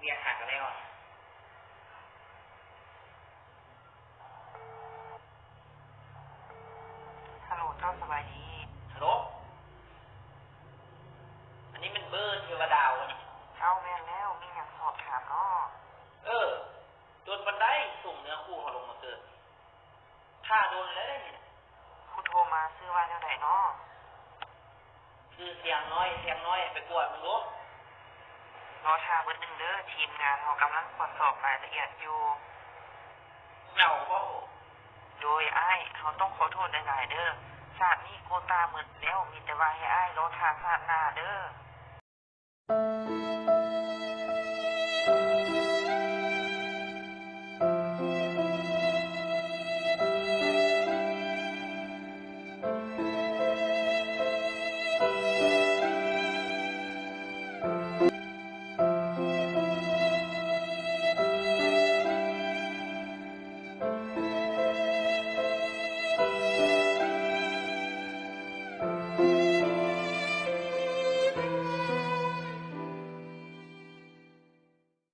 รียนหากันแล้วฮัลโหลเจ้าสบายดีฮัลโหลอันนี้มันเบอร์เทวดาวนี่เจ้าแม่นแล้วมีอย่างสอบถามเนาะโดนบันไดส่งเนื้อคู่เขาลงมาเกิดถ้าโดนแล้วได้เนี่ยผู้โทรมาซื้อว่าจังไดเนาะคือเสียงน้อยไปกวดมึงรู้รอท่าเบิดนึงเด้อทีมงานเขากำลังตรวจสอบรายละเอียดอยู่เหงาบ่โดยอ้ายเขาต้องขอโทษหลายๆเด้อชาตินี้โกตาหมดแล้วมีแต่ว่าให้อ้ายรอท่าชาติหน้าเด้อ